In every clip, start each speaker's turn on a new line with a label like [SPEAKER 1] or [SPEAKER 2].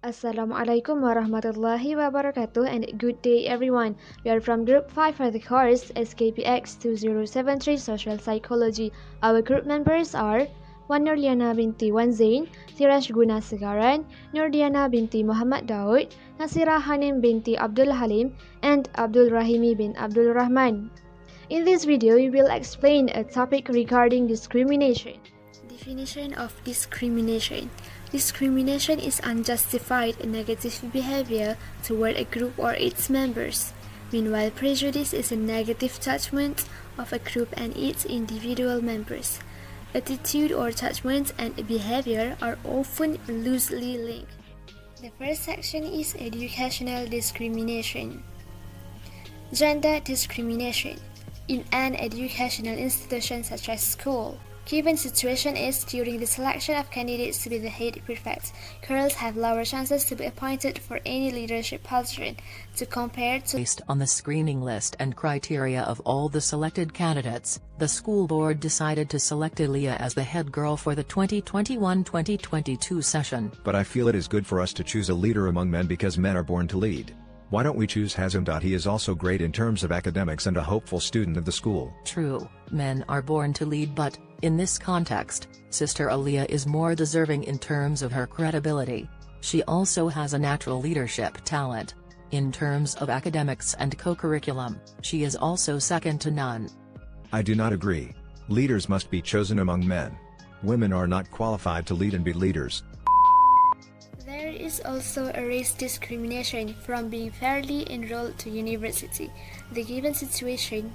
[SPEAKER 1] Assalamualaikum warahmatullahi wabarakatuh and good day everyone. We are from Group 5 for the course SKPX 2073 Social Psychology. Our group members are Wan Nurliana binti Wan Zain, Siraj Guna Segaran, Nurdiana binti Muhammad Daud, Nasira Hanim binti Abdul Halim, and Abdul Rahimi bin Abdul Rahman. In this video, we will explain a topic regarding discrimination. Definition of discrimination. Discrimination is unjustified and negative behavior toward a group or its members. Meanwhile, prejudice is a negative judgment of a group and its individual members. Attitude or judgment and behavior are often loosely linked. The first section is educational discrimination. Gender discrimination. In an educational institution such as school, given situation is during the selection of candidates to be the head prefect, girls have lower chances to be appointed for any leadership position to compare to.
[SPEAKER 2] Based on the screening list and criteria of all the selected candidates, the school board decided to select Aliyah as the head girl for the 2021-2022 session.
[SPEAKER 3] But I feel it is good for us to choose a leader among men because men are born to lead. Why don't we choose Hazim? He is also great in terms of academics and a hopeful student of the school.
[SPEAKER 2] True, men are born to lead, but, in this context, Sister Aliyah is more deserving in terms of her credibility. She also has a natural leadership talent. In terms of academics and co-curriculum, she is also second to none.
[SPEAKER 3] I do not agree. Leaders must be chosen among men. Women are not qualified to lead and be leaders.
[SPEAKER 1] There is also a race discrimination from being fairly enrolled to university. The given situation,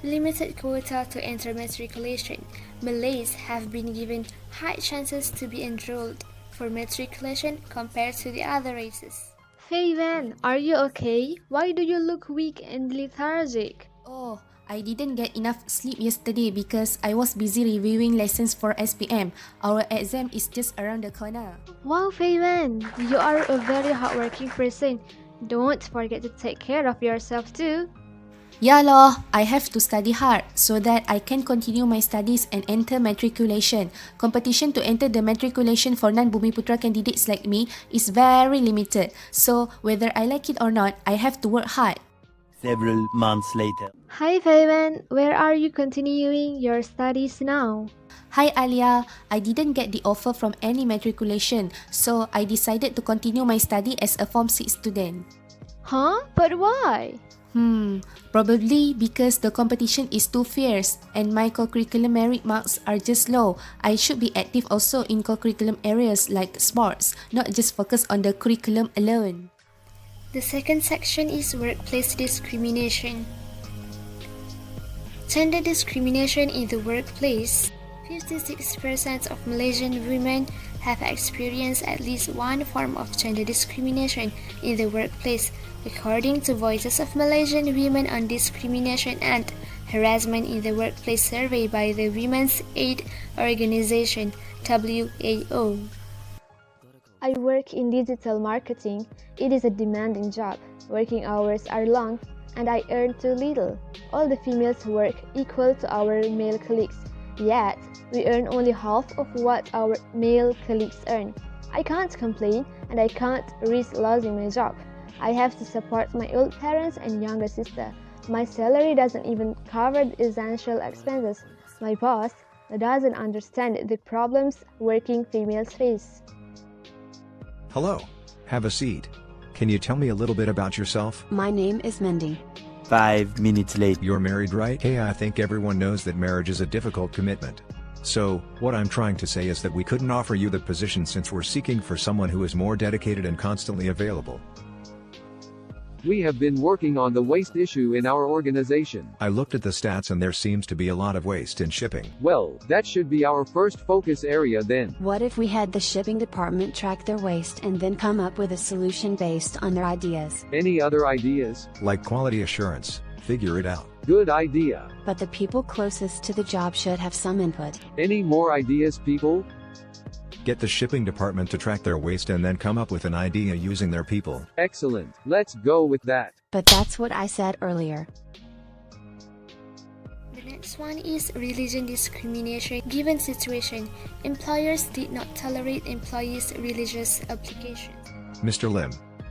[SPEAKER 1] limited quota to enter matriculation. Malays have been given high chances to be enrolled for matriculation compared to the other races. Feivan, are you okay? Why do you look weak and lethargic?
[SPEAKER 4] Oh, I didn't get enough sleep yesterday because I was busy reviewing lessons for SPM. Our exam is just around the corner.
[SPEAKER 1] Wow, Feivan, you are a very hardworking person. Don't forget to take care of yourself too.
[SPEAKER 4] Ya loh, I have to study hard so that I can continue my studies and enter matriculation. Competition to enter the matriculation for non-Bumiputra candidates like me is very limited. So whether I like it or not, I have to work hard.
[SPEAKER 5] Several months later.
[SPEAKER 1] Hi Feivan, where are you continuing your studies now?
[SPEAKER 4] Hi Alia, I didn't get the offer from any matriculation, so I decided to continue my study as a Form 6 student.
[SPEAKER 1] Huh? But why?
[SPEAKER 4] Probably because the competition is too fierce and my co-curriculum merit marks are just low. I should be active also in co-curriculum areas like sports, not just focus on the curriculum alone.
[SPEAKER 1] The second section is workplace discrimination. Gender discrimination in the workplace. 56% of Malaysian women have experienced at least one form of gender discrimination in the workplace, according to Voices of Malaysian Women on Discrimination and Harassment in the Workplace survey by the Women's Aid Organization, WAO. I work in digital marketing. It is a demanding job. Working hours are long and I earn too little. All the females work equal to our male colleagues, yet we earn only half of what our male colleagues earn. I can't complain and I can't risk losing my job. I have to support my old parents and younger sister. My salary doesn't even cover the essential expenses. My boss doesn't understand the problems working females face.
[SPEAKER 3] Hello. Have a seat. Can you tell me a little bit about yourself?
[SPEAKER 6] My name is Mindy.
[SPEAKER 5] 5 minutes later.
[SPEAKER 3] You're married, right? Hey, I think everyone knows that marriage is a difficult commitment. So, what I'm trying to say is that we couldn't offer you the position since we're seeking for someone who is more dedicated and constantly available.
[SPEAKER 7] We have been working on the waste issue in our organization.
[SPEAKER 3] I looked at the stats and there seems to be a lot of waste in shipping.
[SPEAKER 7] Well, that should be our first focus area then.
[SPEAKER 6] What if we had the shipping department track their waste and then come up with a solution based on their ideas?
[SPEAKER 7] Any other ideas?
[SPEAKER 3] Like quality assurance, figure it out.
[SPEAKER 7] Good idea.
[SPEAKER 6] But the people closest to the job should have some input.
[SPEAKER 7] Any more ideas, people?
[SPEAKER 3] Get the shipping department to track their waste and then come up with an idea using their people.
[SPEAKER 7] Excellent. Let's go with that.
[SPEAKER 6] But that's what I said earlier.
[SPEAKER 1] The
[SPEAKER 4] Next one is religion discrimination. Given situation, employers did not tolerate employees' religious obligations.
[SPEAKER 3] Mr. Lim,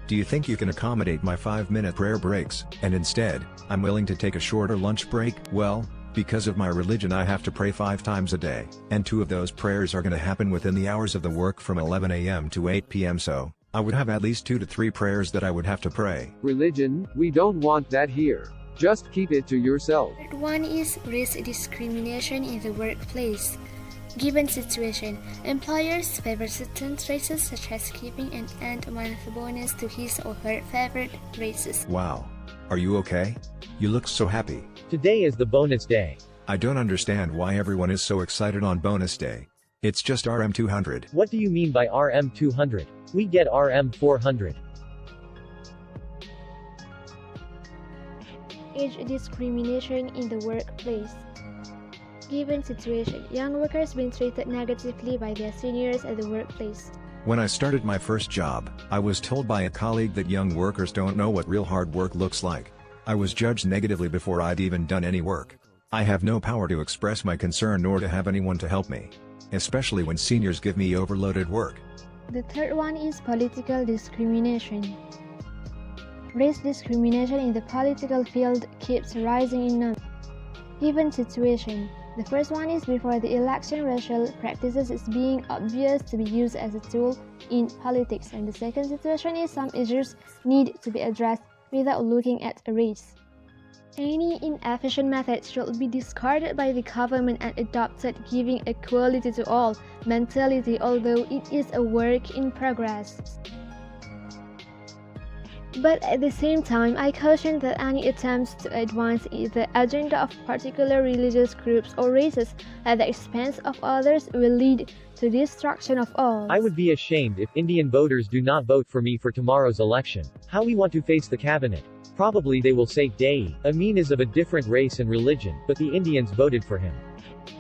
[SPEAKER 3] do you think you can accommodate my 5-minute prayer breaks, and instead, I'm willing to take a shorter lunch break? Well, because of my religion I have to pray 5 times a day, and 2 of those prayers are gonna happen within the hours of the work from 11 a.m. to 8 p.m. so, I would have at least 2 to 3 prayers that I would have to pray.
[SPEAKER 7] Religion, we don't want that here. Just keep it to yourself.
[SPEAKER 4] Third one is race discrimination in the workplace. Given situation, employers favor certain races such as giving an end-month bonus to his or her favorite races.
[SPEAKER 3] Wow. Are you okay? You look so happy.
[SPEAKER 8] Today is the bonus day.
[SPEAKER 3] I don't understand why everyone is so excited on bonus day. It's just RM200.
[SPEAKER 8] What do you mean by RM200? We get RM400.
[SPEAKER 1] Age discrimination in the workplace. Given situation, young workers being treated negatively by their seniors at the workplace.
[SPEAKER 3] When I started my first job, I was told by a colleague that young workers don't know what real hard work looks like. I was judged negatively before I'd even done any work. I have no power to express my concern nor to have anyone to help me. Especially when seniors give me overloaded work.
[SPEAKER 1] The third one is political discrimination. Race discrimination in the political field keeps rising in number. Given situation, the first one is before the election racial practices is being obvious to be used as a tool in politics, and the second situation is some issues need to be addressed without looking at race. Any inefficient method should be discarded by the government and adopted giving equality to all mentality, although it is a work in progress. But at the same time, I caution that any attempts to advance the agenda of particular religious groups or races at the expense of others will lead to destruction of all.
[SPEAKER 8] I would be ashamed if Indian voters do not vote for me for tomorrow's election. How we want to face the cabinet? Probably they will say, Dei, Amin is of a different race and religion, but the Indians voted for him.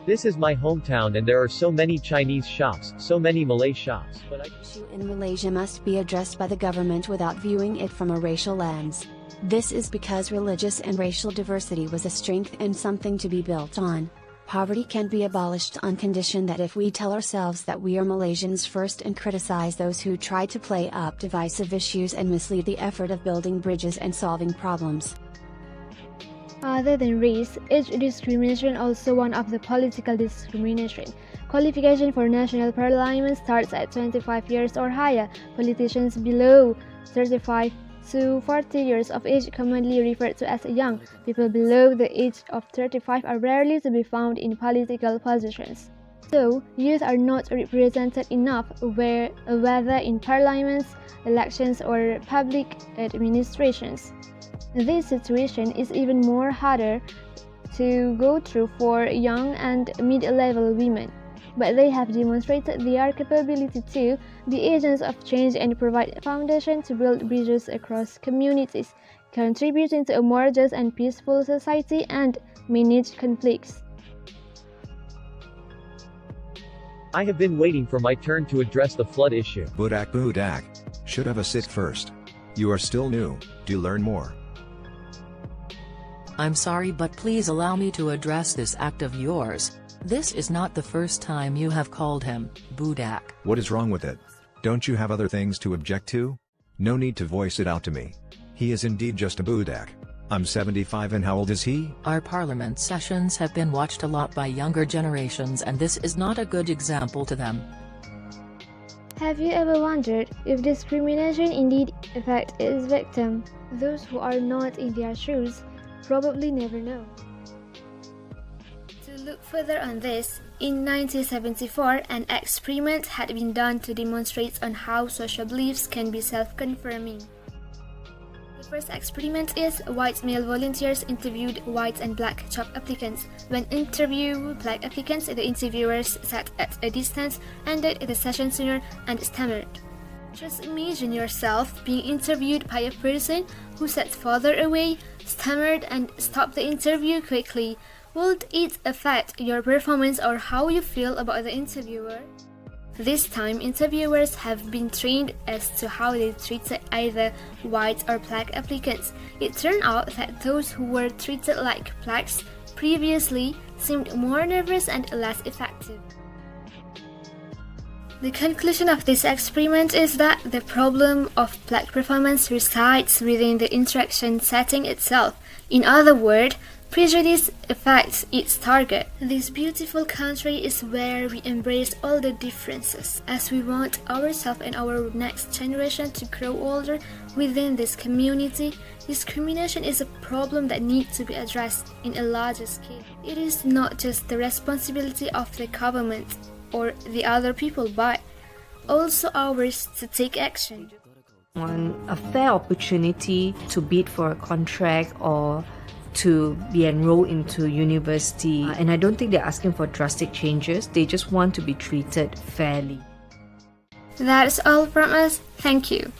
[SPEAKER 8] This is my hometown and there are so many Chinese shops, so many Malay shops, but
[SPEAKER 6] The issue in Malaysia must be addressed by the government without viewing it from a racial lens. This is because religious and racial diversity was a strength and something to be built on. Poverty can be abolished on condition that if we tell ourselves that we are Malaysians first and criticize those who try to play up divisive issues and mislead the effort of building bridges and solving problems.
[SPEAKER 1] Other than race, age discrimination also one of the political discrimination. Qualification for national parliament starts at 25 years or higher. Politicians below 35 to 40 years of age, commonly referred to as young. People below the age of 35 are rarely to be found in political positions. So, youth are not represented enough whether in parliaments, elections or public administrations. This situation is even more harder to go through for young and mid-level women, but they have demonstrated their capability to be agents of change and provide a foundation to build bridges across communities, contributing to a more just and peaceful society and manage conflicts.
[SPEAKER 8] I have been waiting for my turn to address the flood issue.
[SPEAKER 3] Budak. Should have a sit first. You are still new, do learn more.
[SPEAKER 2] I'm sorry, but please allow me to address this act of yours. This is not the first time you have called him Budak.
[SPEAKER 3] What is wrong with it? Don't you have other things to object to? No need to voice it out to me. He is indeed just a Budak. I'm 75 and how old is he?
[SPEAKER 2] Our parliament sessions have been watched a lot by younger generations and this is not a good example to them.
[SPEAKER 1] Have you ever wondered if discrimination indeed affects its victim? Those who are not in their shoes probably never know. To look further on this, in 1974, an experiment had been done to demonstrate on how social beliefs can be self-confirming. The first experiment is white male volunteers interviewed white and black job applicants. When interviewed black applicants, the interviewers sat at a distance, ended the session sooner, and stammered. Just imagine yourself being interviewed by a person who sat farther away, stammered, and stopped the interview quickly. Would it affect your performance or how you feel about the interviewer? This time, interviewers have been trained as to how they treated either white or black applicants. It turned out that those who were treated like blacks previously seemed more nervous and less effective. The conclusion of this experiment is that the problem of black performance resides within the interaction setting itself. In other words, prejudice affects its target. This beautiful country is where we embrace all the differences, as we want ourselves and our next generation to grow older within this community. Discrimination is a problem that needs to be addressed in a larger scale. It is not just the responsibility of the government or the other people, but also ours to take action.
[SPEAKER 9] Want a fair opportunity to bid for a contract or to be enrolled into university, and I don't think they're asking for drastic changes. They just want to be treated fairly.
[SPEAKER 1] That's all from us. Thank you.